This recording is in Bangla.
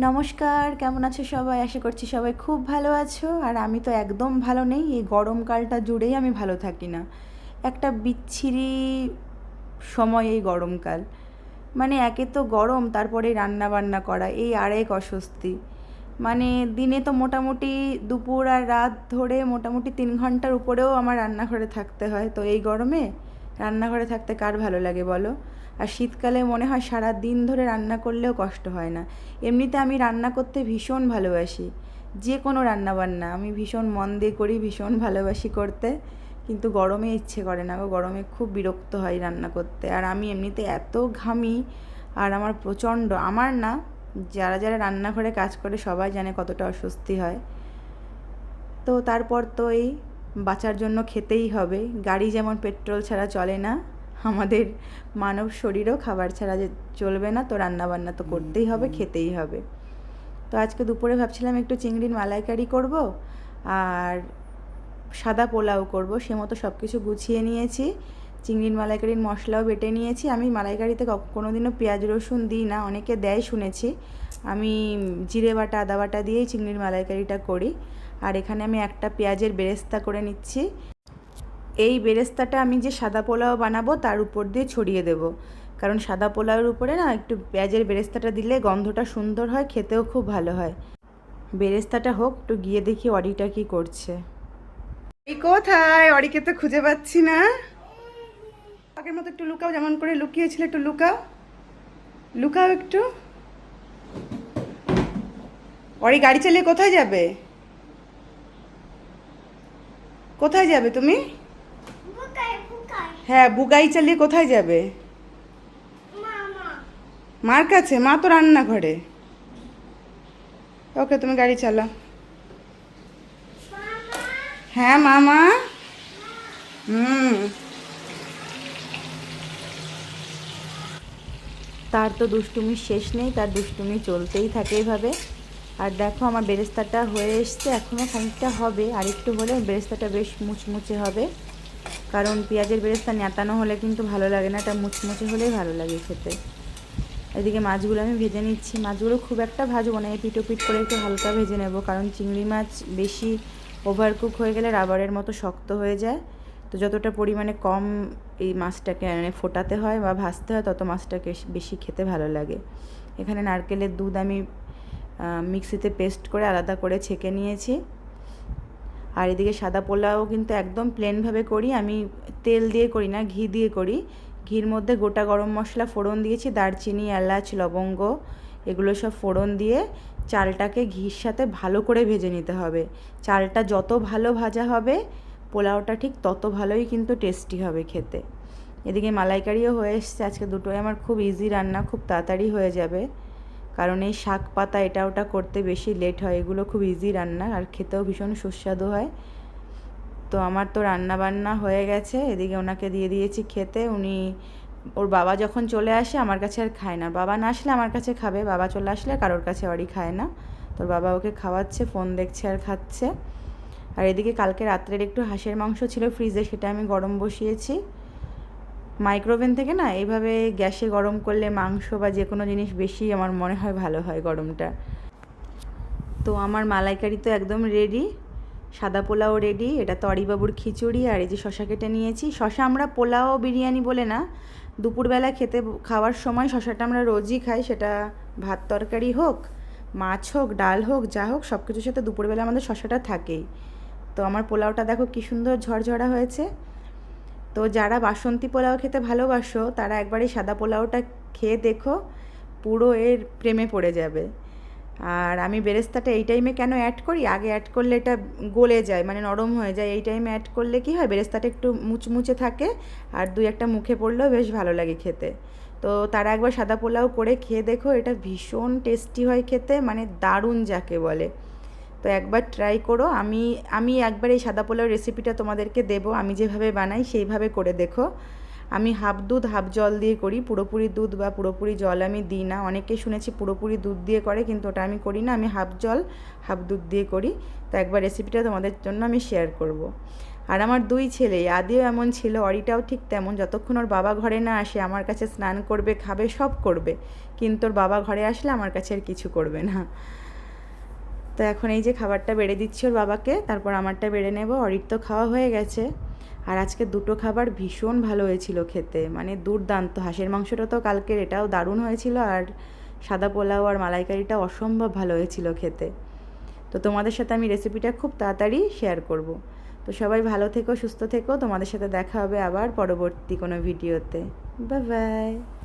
নমস্কার, কেমন আছো সবাই? আশা করছি সবাই খুব ভালো আছো। আর আমি তো একদম ভালো নেই। এই গরমকালটা জুড়েই আমি ভালো থাকি না। একটা বিচ্ছিরি সময় এই গরমকাল। মানে একে তো গরম, তারপরে রান্না বান্না করা, এই আরেক অস্বস্তি। মানে দিনে তো মোটামুটি দুপুর আর রাত ধরে মোটামুটি 3 ঘন্টার উপরেও আমার রান্নাঘরে থাকতে হয়। তো এই গরমে রান্নাঘরে থাকতে কার ভালো লাগে বলো? আর শীতকালে মনে হয় সারা দিন ধরে রান্না করলেও কষ্ট হয় না। এমনিতে আমি রান্না করতে ভীষণ ভালোবাসি। যে কোনো রান্নাবান্না আমি ভীষণ মন দিয়ে করি, ভীষণ ভালোবাসি করতে। কিন্তু গরমে ইচ্ছে করে না গো, গরমে খুব বিরক্ত হয় রান্না করতে। আর আমি এমনিতে এত ঘামি, আর আমার প্রচণ্ড, আমার না, যারা যারা রান্নাঘরে কাজ করে সবাই জানে কতটা অস্বস্তি হয়। তো তারপর তো এই বাঁচার জন্য খেতেই হবে। গাড়ি যেমন পেট্রোল ছাড়া চলে না, আমাদের মানব শরীরও খাবার ছাড়া যে চলবে না। তো রান্নাবান্না তো করতেই হবে, খেতেই হবে। তো আজকে দুপুরে ভাবছিলাম একটু চিংড়ির মালাইকারি করব, আর সাদা পোলাও করব। সে মতো সব কিছু গুছিয়ে নিয়েছি। চিংড়ির মালাইকারির মশলাও বেটে নিয়েছি। আমি মালাইকারিতে কোনো দিনও পেঁয়াজ রসুন দিই না, অনেকে দেয় শুনেছি। আমি জিরে বাটা আদা বাটা দিয়েই চিংড়ির মালাইকারিটা করি। আর এখানে আমি একটা পেঁয়াজের বেরেস্তা করে নিচ্ছি। এই বেরেস্তাটা আমি যে সাদা পোলাও বানাবো তার উপর দিয়ে ছড়িয়ে দেব। কারণ সাদা পোলাওয়ের উপরে না একটু পেঁয়াজের বেরেস্তাটা দিলে গন্ধটা সুন্দর হয়, খেতেও খুব ভালো হয়। বেরেস্তাটা হোক, একটু গিয়ে দেখি অডিটা কি করছে। এই কোথায়? অরিকে তো খুঁজে পাচ্ছি না। আগের মতো একটু লুকাও, যেমন করে লুকিয়েছিল, একটু লুকাও, লুকাও একটু। অরি গাড়ি চালিয়ে কোথায় যাবে? কোথায় যাবে তুমি? হ্যাঁ, বুগাই চালিয়ে কোথায় যাবে? মার কাছে? মা তো রান্নাঘরে। ওকে, তুমি গাড়ি চালাও। হ্যাঁ মামা। হুম। তার তো দুষ্টুমির শেষ নেই, তার দুষ্টুমি চলতেই থাকে এভাবে। আর দেখো আমার বেরেস্তাটা হয়ে এসছে, এখনও খানিকটা হবে, আর একটু হলে বেরেস্তাটা বেশ মুচমুচে হবে। কারণ পেঁয়াজের বেরেস্তা ন্যাতানো হলে কিন্তু ভালো লাগে না, এটা মুচমুচে হলেই ভালো লাগে খেতে। এদিকে মাছগুলো আমি ভেজে নিচ্ছি। মাছগুলো খুব একটা ভাজবো না, এই পিটো পিট করে একটু হালকা ভেজে নেব। কারণ চিংড়ি মাছ বেশি ওভারকুক হয়ে গেলে রাবারের মতো শক্ত হয়ে যায়। তো যতটা পরিমাণে কম এই মাছটাকে ফোটাতে হয় বা ভাজতে হয়, তত মাছটাকে বেশি খেতে ভালো লাগে। এখানে নারকেলের দুধ আমি মিক্সিতে পেস্ট করে আলাদা করে ছেঁকে নিয়েছি। আর এদিকে সাদা পোলাও কিন্তু একদম প্লেনভাবে করি, আমি তেল দিয়ে করি না, ঘি দিয়ে করি। ঘির মধ্যে গোটা গরম মশলা ফোড়ন দিয়েছি, দারচিনি, এলাচ, লবঙ্গ, এগুলো সব ফোড়ন দিয়ে চালটাকে ঘির সাথে ভালো করে ভেজে নিতে হবে। চালটা যত ভালো ভাজা হবে পোলাওটা ঠিক তত ভালোই কিন্তু টেস্টি হবে খেতে। এদিকে মালাইকারিও হয়ে এসছে। আজকে দুটোই আমার খুব ইজি রান্না, খুব তাড়াতাড়ি হয়ে যাবে। কারণ এই শাক পাতা এটা ওটা করতে বেশি লেট হয়, এগুলো খুব ইজি রান্না, আর খেতেও ভীষণ সুস্বাদু হয়। তো আমার তো রান্না বান্না হয়ে গেছে। এদিকে ওনাকে দিয়ে দিয়েছি খেতে। উনি, ওর বাবা যখন চলে আসে আমার কাছে আর খায় না। বাবা না আসলে আমার কাছে খাবে, বাবা চলে আসলে কারোর কাছে ওরই খায় না। তোর বাবা ওকে খাওয়াচ্ছে, ফোন দেখছে আর খাচ্ছে। আর এদিকে কালকে রাত্রের একটু হাঁসের মাংস ছিল ফ্রিজে, সেটা আমি গরম বসিয়েছি। মাইক্রোওভেন থেকে না এইভাবে গ্যাসে গরম করলে মাংস বা যে কোনো জিনিস বেশি আমার মনে হয় ভালো হয় গরমটা। তো আমার মালাইকারি তো একদম রেডি, সাদা পোলাও রেডি। এটা তো অরিবাবুর খিচুড়ি। আর এই যে শশা কেটে নিয়েছি। শশা আমরা পোলাও বিরিয়ানি বলে না, দুপুরবেলা খাওয়ার সময় শশাটা আমরা রোজই খাই। সেটা ভাত তরকারি হোক, মাছ হোক, ডাল হোক, যা হোক, সব কিছুর সাথে দুপুরবেলা আমাদের শশাটা থাকেই। তো আমার পোলাওটা দেখো কী সুন্দর ঝরঝরা হয়েছে। তো যারা বাসন্তী পোলাও খেতে ভালোবাসো তারা একবার এই সাদা পোলাওটা খেয়ে দেখো, পুরো এর প্রেমে পড়ে যাবে। আর আমি বেরেস্তাটা এই টাইমে কেন অ্যাড করি, আগে অ্যাড করলে এটা গলে যায়, মানে নরম হয়ে যায়। এই টাইমে অ্যাড করলে কি হয়, বেরেস্তাটা একটু মুচমুচে থাকে, আর দুই একটা মুখে পড়লেও বেশ ভালো লাগে খেতে। তো তারা একবার সাদা পোলাও করে খেয়ে দেখো, এটা ভীষণ টেস্টি হয় খেতে, মানে দারুণ যাকে বলে। তো একবার ট্রাই করো। আমি একবার এই সাদা পোলাও রেসিপিটা তোমাদেরকে দেবো, আমি যেভাবে বানাই সেইভাবে করে দেখো। আমি হাফ দুধ হাফ জল দিয়ে করি, পুরোপুরি দুধ বা পুরোপুরি জল আমি দিই না। অনেকে শুনেছি পুরোপুরি দুধ দিয়ে করে, কিন্তু ওটা আমি করি না। আমি হাফ জল হাফ দুধ দিয়ে করি। তো একবার রেসিপিটা তোমাদের জন্য আমি শেয়ার করব। আর আমার 2 ছেলে, আদিও এমন ছিল, অরিটাও ঠিক তেমন। যতক্ষণ ওর বাবা ঘরে না আসে আমার কাছে স্নান করবে, খাবে, সব করবে, কিন্তু ওর বাবা ঘরে আসলে আমার কাছে আর কিছু করবে না। তো এখন এই যে খাবারটা বেড়ে দিচ্ছি ওর বাবাকে, তারপর আমারটা বেড়ে নেব। অরির তো খাওয়া হয়ে গেছে। আর আজকে দুটো খাবার ভীষণ ভালো হয়েছিল খেতে, মানে দুর্দান্ত। হাঁসের মাংসটা তো কালকের, এটাও দারুণ হয়েছিল। আর সাদা পোলাও আর মালাইকারিটা অসম্ভব ভালো হয়েছিল খেতে। তো তোমাদের সাথে আমি রেসিপিটা খুব তাড়াতাড়ি শেয়ার করব। তো সবাই ভালো থেকো, সুস্থ থেকো। তোমাদের সাথে দেখা হবে আবার পরবর্তী কোনো ভিডিওতে। Bye bye.